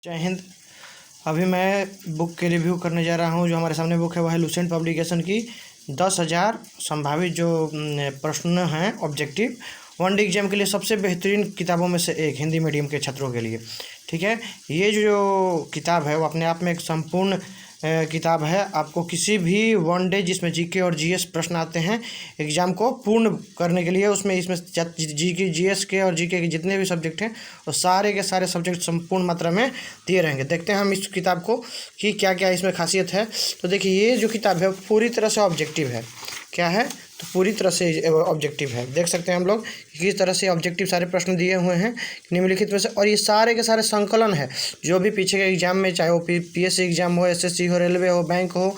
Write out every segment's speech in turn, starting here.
जय हिंद। अभी मैं बुक के रिव्यू करने जा रहा हूँ। जो हमारे सामने बुक है वह है लुसेंट पब्लिकेशन की 10,000 संभावित जो प्रश्न हैं ऑब्जेक्टिव वनडे एग्जाम के लिए सबसे बेहतरीन किताबों में से एक हिंदी मीडियम के छात्रों के लिए। ठीक है, ये जो किताब है वो अपने आप में एक संपूर्ण किताब है। आपको किसी भी वनडे जिसमें जीके और जीएस प्रश्न आते हैं एग्ज़ाम को पूर्ण करने के लिए इसमें जीके जीएस के और जीके के जितने भी सब्जेक्ट हैं वो सारे के सारे सब्जेक्ट संपूर्ण मात्रा में दिए रहेंगे। देखते हैं हम इस किताब को कि क्या क्या इसमें खासियत है। तो देखिए, ये जो किताब है पूरी तरह से ऑब्जेक्टिव है। क्या है? तो पूरी तरह से ऑब्जेक्टिव है। देख सकते हैं हम लोग किस तरह से ऑब्जेक्टिव सारे प्रश्न दिए हुए हैं निम्नलिखित में से, और ये सारे के सारे संकलन है जो भी पीछे के एग्जाम में, चाहे वो पीएससी एग्जाम हो, एसएससी हो, रेलवे हो, बैंक हो,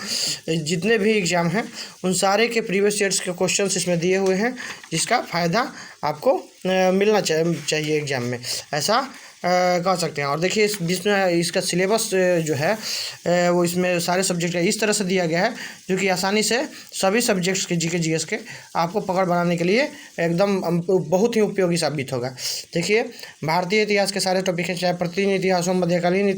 जितने भी एग्जाम हैं उन सारे के प्रीवियस ईयर्स के क्वेश्चन इसमें दिए हुए हैं, जिसका फ़ायदा आपको मिलना चाहिए एग्जाम में, ऐसा कह सकते हैं। और देखिए जिसमें इसका सिलेबस जो है वो इसमें सारे सब्जेक्ट इस तरह से दिया गया है जो कि आसानी से सभी सब्जेक्ट्स के जीके जीएस के आपको पकड़ बनाने के लिए एकदम बहुत ही उपयोगी साबित होगा। देखिए, भारतीय इतिहास के सारे टॉपिक हैं, चाहे प्राचीन इतिहास हो, मध्यकालीन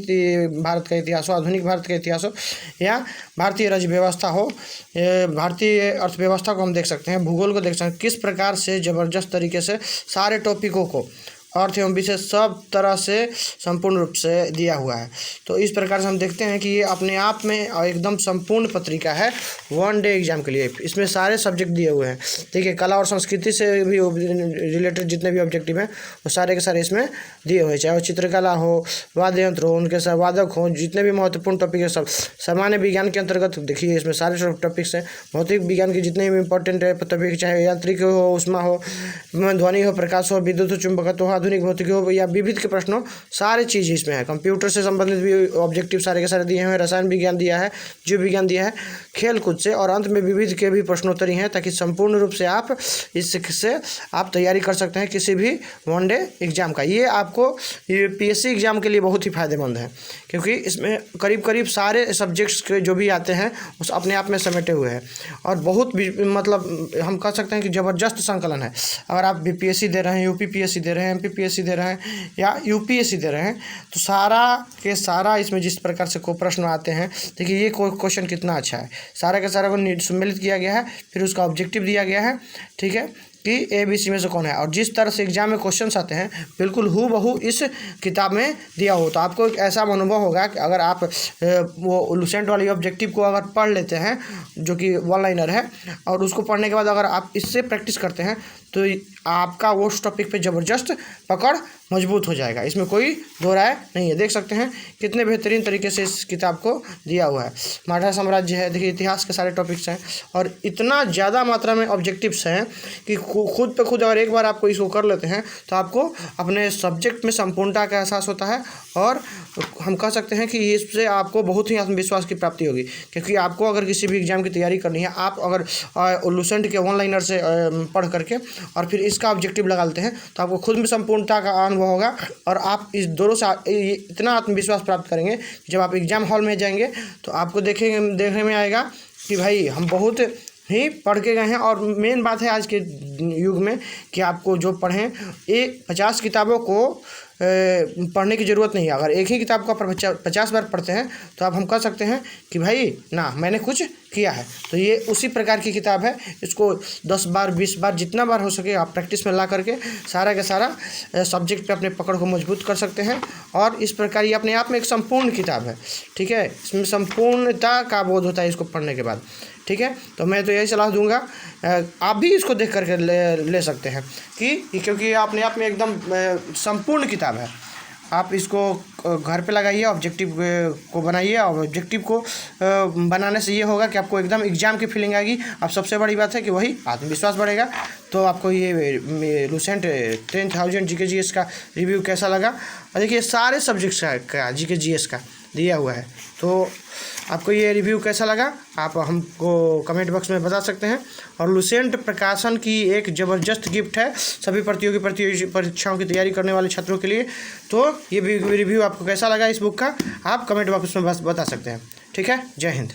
भारत का इतिहास हो, आधुनिक भारत का इतिहास हो, या भारतीय राज्य व्यवस्था हो, भारतीय अर्थव्यवस्था को हम देख सकते हैं, भूगोल को देख सकते हैं। किस प्रकार से ज़बरदस्त तरीके से सारे टॉपिकों को अर्थ एवं विषय सब तरह से संपूर्ण रूप से दिया हुआ है। तो इस प्रकार से हम देखते हैं कि ये अपने आप में एकदम संपूर्ण पत्रिका है वन डे एग्जाम के लिए। इसमें सारे सब्जेक्ट दिए हुए हैं। देखिए, कला और संस्कृति से भी रिलेटेड जितने भी ऑब्जेक्टिव हैं वो सारे के सारे इसमें दिए हुए हैं, चाहे वो चित्रकला हो, वाद्य यंत्र हो, उनके साथ वादक हो, जितने भी महत्वपूर्ण टॉपिक है सब। सामान्य विज्ञान के अंतर्गत देखिए इसमें सारे टॉपिक्स हैं। भौतिक विज्ञान के जितने भी इंपॉर्टेंट है टॉपिक, चाहे यांत्रिक हो, उष्मा हो, ध्वनि हो, प्रकाश हो, विद्युत हो, चुंबकत्व हो, आधुनिक भौतिकी हो, या विविध के प्रश्नों, सारी चीज़ इसमें है। कंप्यूटर से संबंधित भी ऑब्जेक्टिव सारे के सारे दिए हैं, रसायन विज्ञान दिया है, जीव विज्ञान दिया है, खेल कूद से, और अंत में विविध के भी प्रश्नोत्तरी हैं, ताकि संपूर्ण रूप से आप इससे आप तैयारी कर सकते हैं किसी भी वनडे एग्जाम का। ये आपको पीएससी एग्जाम के लिए बहुत ही फायदेमंद है, क्योंकि इसमें करीब करीब सारे सब्जेक्ट्स के जो भी आते हैं उस अपने आप में समेटे हुए हैं, और बहुत मतलब हम कह सकते हैं कि ज़बरदस्त संकलन है। अगर आप बीपीएससी दे रहे हैं, यूपी पीएससी दे रहे हैं, एमपीपीएससी दे रहे हैं, या यूपीएससी दे रहे हैं, तो सारा के सारा इसमें जिस प्रकार से को प्रश्न आते हैं, देखिए ये क्वेश्चन कितना अच्छा है। सारा का सारा को सम्मिलित किया गया है, फिर उसका ऑब्जेक्टिव दिया गया है, ठीक है, कि ABC में से कौन है, और जिस तरह से एग्जाम में क्वेश्चंस आते हैं बिल्कुल हूबहू इस किताब में दिया हो, तो आपको एक ऐसा अनुभव होगा कि अगर आप वो लुसेंट वाली ऑब्जेक्टिव को अगर पढ़ लेते हैं जो कि वन लाइनर है, और उसको पढ़ने के बाद अगर आप इससे प्रैक्टिस करते हैं तो आपका उस टॉपिक पे ज़बरदस्त पकड़ मजबूत हो जाएगा। इसमें कोई दो राय नहीं है। देख सकते हैं कितने बेहतरीन तरीके से इस किताब को दिया हुआ है। मराठा साम्राज्य है, देखिए इतिहास के सारे टॉपिक्स हैं, और इतना ज़्यादा मात्रा में ऑब्जेक्टिव्स हैं कि खुद पे खुद अगर एक बार आपको इसको कर लेते हैं तो आपको अपने सब्जेक्ट में संपूर्णता का एहसास होता है, और हम कह सकते हैं कि इससे आपको बहुत ही आत्मविश्वास की प्राप्ति होगी। क्योंकि आपको अगर किसी भी एग्जाम की तैयारी करनी है, आप अगर लुसेंट के वन लाइनर से पढ़ करके और फिर इसका ऑब्जेक्टिव लगा लेते हैं तो आपको खुद में संपूर्णता का अनुभव होगा, और आप इस दोनों से इतना आत्मविश्वास प्राप्त करेंगे कि जब आप एग्जाम हॉल में जाएंगे तो आपको देखने में आएगा कि भाई हम बहुत ही पढ़ के गए हैं। और मेन बात है आज के युग में कि आपको जो पढ़ें 50 किताबों को पढ़ने की ज़रूरत नहीं है। अगर एक ही किताब को आप 50 बार पढ़ते हैं तो आप हम कह सकते हैं कि भाई ना मैंने कुछ किया है। तो ये उसी प्रकार की किताब है। इसको 10 बार 20 बार जितना बार हो सके आप प्रैक्टिस में ला करके सारा का सारा सब्जेक्ट पे अपने पकड़ को मजबूत कर सकते हैं, और इस प्रकार ये अपने आप में एक संपूर्ण किताब है। ठीक है, इसमें संपूर्णता का बोध होता है इसको पढ़ने के बाद। ठीक है, तो मैं तो यही सलाह दूंगा, आप भी इसको देख करके ले सकते हैं कि क्योंकि अपने आप में एकदम संपूर्ण किताब है। आप इसको घर पे लगाइए, ऑब्जेक्टिव को बनाइए, और ऑब्जेक्टिव को बनाने से ये होगा कि आपको एकदम एग्जाम की फीलिंग आएगी। अब सबसे बड़ी बात है कि वही आत्मविश्वास बढ़ेगा। तो आपको ये लुसेंट 10,000 जीके जीएस का रिव्यू कैसा लगा? और देखिए सारे सब्जेक्ट्स का जीके जीएस का दिया हुआ है। तो आपको ये रिव्यू कैसा लगा आप हमको कमेंट बॉक्स में बता सकते हैं। और लुसेंट प्रकाशन की एक ज़बरदस्त गिफ्ट है सभी प्रतियोगी परीक्षाओं की तैयारी करने वाले छात्रों के लिए। तो ये रिव्यू आपको कैसा लगा इस बुक का, आप कमेंट बॉक्स में बस बता सकते हैं। ठीक है, जय हिंद।